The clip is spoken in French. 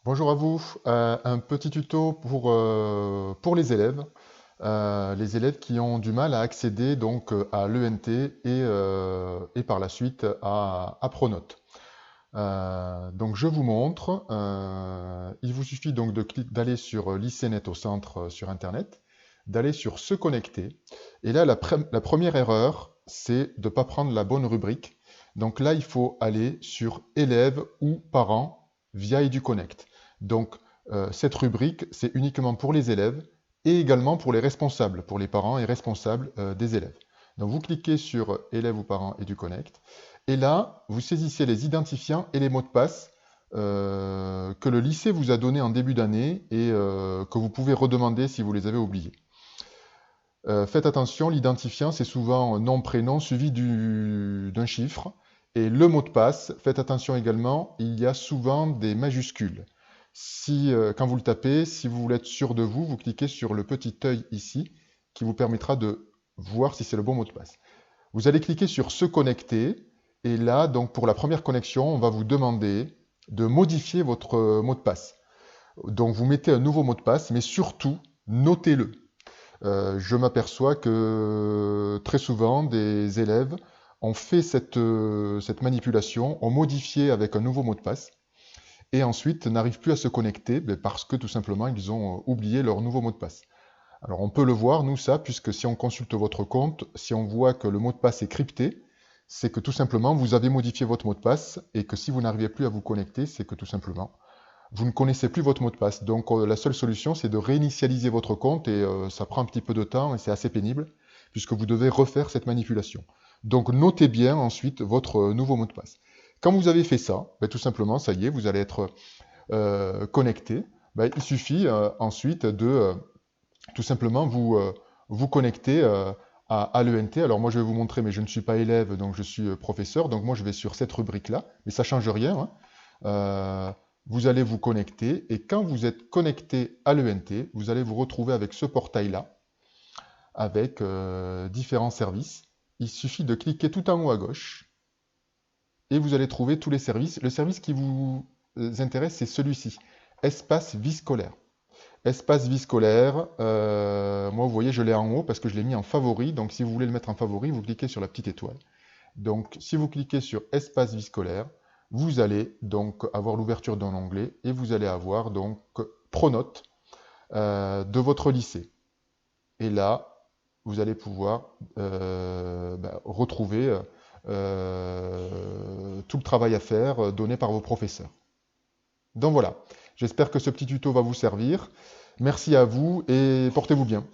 Bonjour à vous. Un petit tuto pour les élèves qui ont du mal à accéder donc à l'ENT et par la suite à Pronote. Donc je vous montre. Il vous suffit donc d'aller sur l'ICNet au centre sur Internet, d'aller sur Se connecter. Et là, la première erreur, c'est de ne pas prendre la bonne rubrique. Donc là, il faut aller sur élèves ou parents via EduConnect. Donc cette rubrique, c'est uniquement pour les élèves et également pour les responsables, pour les parents et responsables des élèves. Donc vous cliquez sur élèves ou parents EduConnect. Et là, vous saisissez les identifiants et les mots de passe que le lycée vous a donnés en début d'année et que vous pouvez redemander si vous les avez oubliés. Faites attention, l'identifiant, c'est souvent nom, prénom suivi d'un chiffre. Et le mot de passe, faites attention également, il y a souvent des majuscules. Quand vous le tapez, si vous voulez être sûr de vous, vous cliquez sur le petit œil ici qui vous permettra de voir si c'est le bon mot de passe. Vous allez cliquer sur Se connecter. Et là, donc pour la première connexion, on va vous demander de modifier votre mot de passe. Donc vous mettez un nouveau mot de passe, mais surtout, notez-le. Je m'aperçois que très souvent, des élèves ont fait cette manipulation, ont modifié avec un nouveau mot de passe, et ensuite n'arrivent plus à se connecter parce que tout simplement, ils ont oublié leur nouveau mot de passe. Alors on peut le voir, nous, ça, puisque si on consulte votre compte, si on voit que le mot de passe est crypté, c'est que tout simplement, vous avez modifié votre mot de passe, et que si vous n'arrivez plus à vous connecter, c'est que tout simplement, vous ne connaissez plus votre mot de passe. Donc la seule solution, c'est de réinitialiser votre compte, et ça prend un petit peu de temps, et c'est assez pénible, puisque vous devez refaire cette manipulation. Donc notez bien ensuite votre nouveau mot de passe. Quand vous avez fait ça, ben, tout simplement, ça y est, vous allez être connecté. Ben, il suffit ensuite de tout simplement vous connecter à l'ENT. Alors moi je vais vous montrer, mais je ne suis pas élève, donc je suis professeur, donc moi je vais sur cette rubrique-là, mais ça ne change rien, hein. Vous allez vous connecter, et quand vous êtes connecté à l'ENT, vous allez vous retrouver avec ce portail-là, avec différents services. Il suffit de cliquer tout en haut à gauche, et vous allez trouver tous les services. Le service qui vous intéresse, c'est celui-ci, Espace vie scolaire. Espace vie scolaire, moi vous voyez je l'ai en haut parce que je l'ai mis en favori, donc si vous voulez le mettre en favori, vous cliquez sur la petite étoile. Donc si vous cliquez sur Espace vie scolaire, vous allez donc avoir l'ouverture d'un onglet et vous allez avoir donc Pronote de votre lycée. Et là, vous allez pouvoir retrouver tout le travail à faire donné par vos professeurs. Donc voilà, j'espère que ce petit tuto va vous servir. Merci à vous et portez-vous bien.